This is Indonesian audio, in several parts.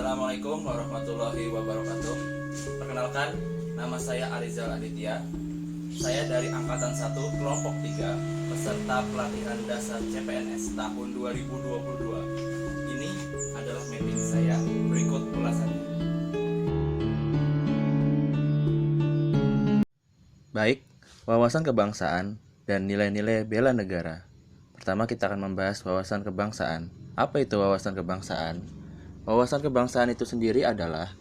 Assalamualaikum warahmatullahi wabarakatuh. Perkenalkan, nama saya Arizal Aditya. Saya dari Angkatan 1 Kelompok 3, peserta pelatihan dasar CPNS tahun 2022. Ini adalah mapping saya, berikut ulasannya. Baik, wawasan kebangsaan dan nilai-nilai bela negara. Pertama kita akan membahas wawasan kebangsaan. Apa itu wawasan kebangsaan? Wawasan kebangsaan itu sendiri adalah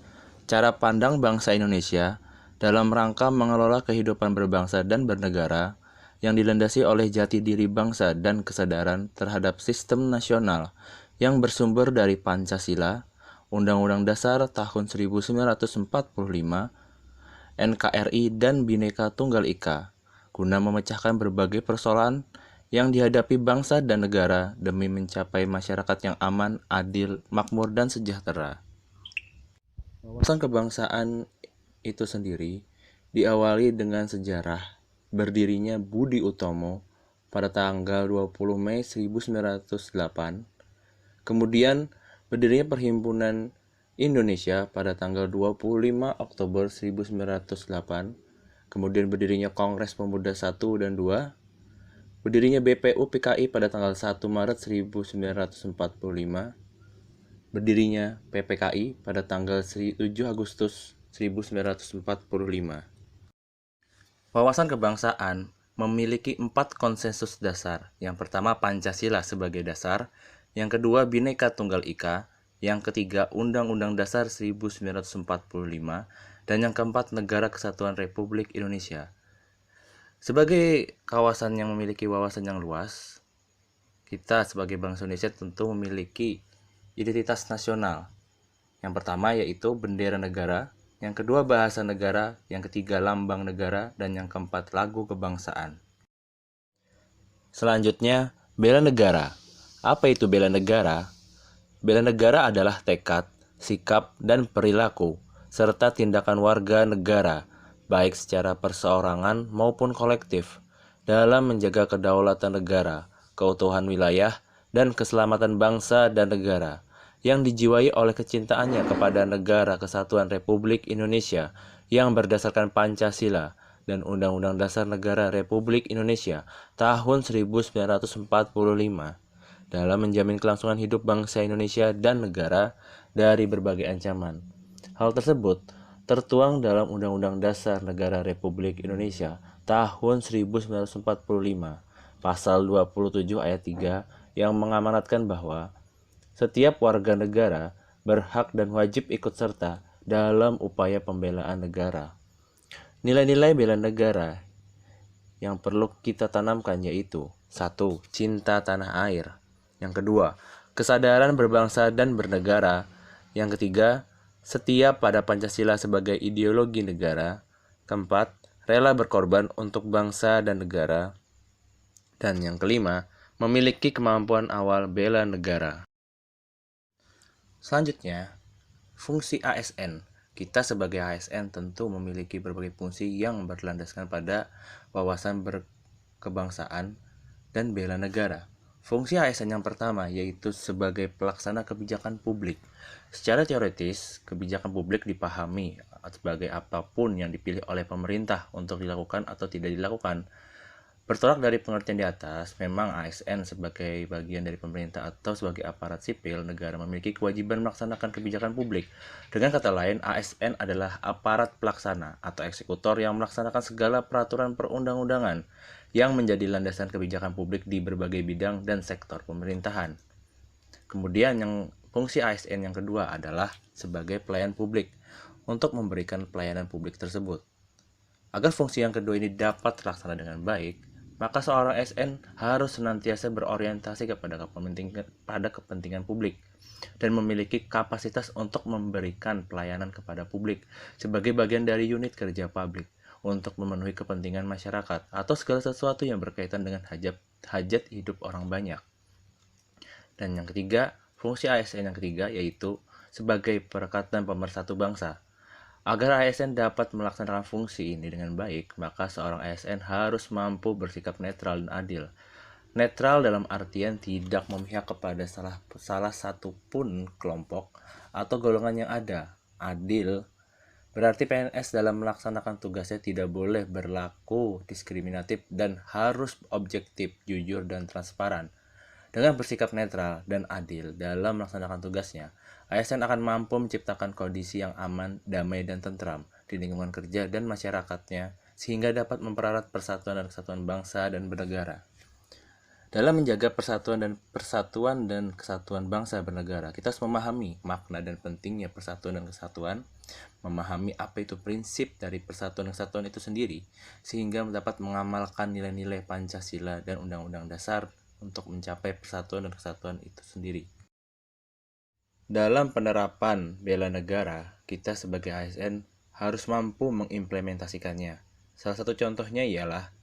cara pandang bangsa Indonesia dalam rangka mengelola kehidupan berbangsa dan bernegara yang dilandasi oleh jati diri bangsa dan kesadaran terhadap sistem nasional yang bersumber dari Pancasila, Undang-Undang Dasar tahun 1945, NKRI, dan Bhinneka Tunggal Ika, guna memecahkan berbagai persoalan yang dihadapi bangsa dan negara demi mencapai masyarakat yang aman, adil, makmur, dan sejahtera. Wawasan kebangsaan itu sendiri diawali dengan sejarah berdirinya Budi Utomo pada tanggal 20 Mei 1908, kemudian berdirinya Perhimpunan Indonesia pada tanggal 25 Oktober 1908, kemudian berdirinya Kongres Pemuda 1 dan 2, berdirinya BPU PKI pada tanggal 1 Maret 1945, berdirinya PPKI pada tanggal 7 Agustus 1945. Wawasan kebangsaan memiliki 4 konsensus dasar. Yang pertama Pancasila sebagai dasar, yang kedua Bhinneka Tunggal Ika, yang ketiga Undang-Undang Dasar 1945, dan yang keempat Negara Kesatuan Republik Indonesia. Sebagai kawasan yang memiliki wawasan yang luas, kita sebagai bangsa Indonesia tentu memiliki identitas nasional. Yang pertama yaitu bendera negara, yang kedua bahasa negara, yang ketiga lambang negara, dan yang keempat lagu kebangsaan. Selanjutnya, bela negara. Apa itu bela negara? Bela negara adalah tekad, sikap, dan perilaku, serta tindakan warga negara, baik secara perseorangan maupun kolektif, dalam menjaga kedaulatan negara, keutuhan wilayah, dan keselamatan bangsa dan negara, yang dijiwai oleh kecintaannya kepada Negara Kesatuan Republik Indonesia yang berdasarkan Pancasila dan Undang-Undang Dasar Negara Republik Indonesia tahun 1945, dalam menjamin kelangsungan hidup bangsa Indonesia dan negara dari berbagai ancaman. Hal tersebut tertuang dalam Undang-Undang Dasar Negara Republik Indonesia tahun 1945, pasal 27 ayat 3, yang mengamanatkan bahwa setiap warga negara berhak dan wajib ikut serta dalam upaya pembelaan negara. Nilai-nilai bela negara yang perlu kita tanamkan yaitu 1. Cinta tanah air. Yang kedua, kesadaran berbangsa dan bernegara. Yang ketiga, setia pada Pancasila sebagai ideologi negara. Keempat, rela berkorban untuk bangsa dan negara. Dan yang kelima, memiliki kemampuan awal bela negara. Selanjutnya, fungsi ASN. Kita sebagai ASN tentu memiliki berbagai fungsi yang berlandaskan pada wawasan berkebangsaan dan bela negara. Fungsi ASN yang pertama yaitu sebagai pelaksana kebijakan publik. Secara teoritis, kebijakan publik dipahami sebagai apapun yang dipilih oleh pemerintah untuk dilakukan atau tidak dilakukan. Bertolak dari pengertian di atas, memang ASN sebagai bagian dari pemerintah atau sebagai aparat sipil negara memiliki kewajiban melaksanakan kebijakan publik. Dengan kata lain, ASN adalah aparat pelaksana atau eksekutor yang melaksanakan segala peraturan perundang-undangan yang menjadi landasan kebijakan publik di berbagai bidang dan sektor pemerintahan. Kemudian fungsi ASN yang kedua adalah sebagai pelayan publik untuk memberikan pelayanan publik tersebut. Agar fungsi yang kedua ini dapat terlaksana dengan baik, maka seorang ASN harus senantiasa berorientasi kepada kepentingan publik dan memiliki kapasitas untuk memberikan pelayanan kepada publik sebagai bagian dari unit kerja publik untuk memenuhi kepentingan masyarakat atau segala sesuatu yang berkaitan dengan hajat hidup orang banyak. Dan yang ketiga, fungsi ASN yang ketiga yaitu sebagai perekat dan pemersatu bangsa. Agar ASN dapat melaksanakan fungsi ini dengan baik, maka seorang ASN harus mampu bersikap netral dan adil Netral dalam artian tidak memihak kepada salah satu pun kelompok atau golongan yang ada. Adil berarti PNS dalam melaksanakan tugasnya tidak boleh berlaku diskriminatif dan harus objektif, jujur, dan transparan. Dengan bersikap netral dan adil dalam melaksanakan tugasnya, ASN akan mampu menciptakan kondisi yang aman, damai, dan tentram di lingkungan kerja dan masyarakatnya sehingga dapat mempererat persatuan dan kesatuan bangsa dan bernegara. Dalam menjaga persatuan dan kesatuan bangsa bernegara, kita harus memahami makna dan pentingnya persatuan dan kesatuan, memahami apa itu prinsip dari persatuan dan kesatuan itu sendiri, sehingga dapat mengamalkan nilai-nilai Pancasila dan Undang-Undang Dasar untuk mencapai persatuan dan kesatuan itu sendiri. Dalam penerapan bela negara, kita sebagai ASN harus mampu mengimplementasikannya. Salah satu contohnya ialah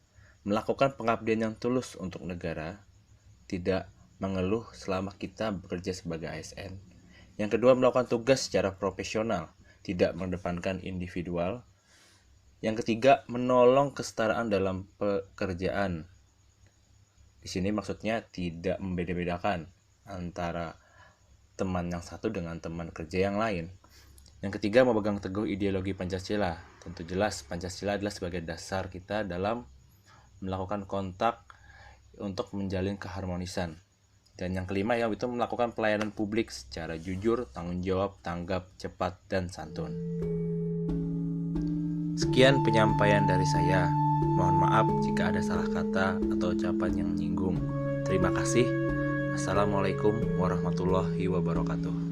melakukan pengabdian yang tulus untuk negara, tidak mengeluh selama kita bekerja sebagai ASN. Yang kedua, melakukan tugas secara profesional, tidak mengedepankan individual. Yang ketiga, menolong kesetaraan dalam pekerjaan. Di sini maksudnya tidak membeda-bedakan antara teman yang satu dengan teman kerja yang lain. Yang ketiga, memegang teguh ideologi Pancasila. Tentu jelas Pancasila adalah sebagai dasar kita dalam melakukan kontak untuk menjalin keharmonisan. Dan yang kelima yaitu melakukan pelayanan publik secara jujur, tanggung jawab, tanggap, cepat, dan santun. Sekian penyampaian dari saya. Mohon maaf jika ada salah kata atau ucapan yang menyinggung. Terima kasih. Assalamualaikum warahmatullahi wabarakatuh.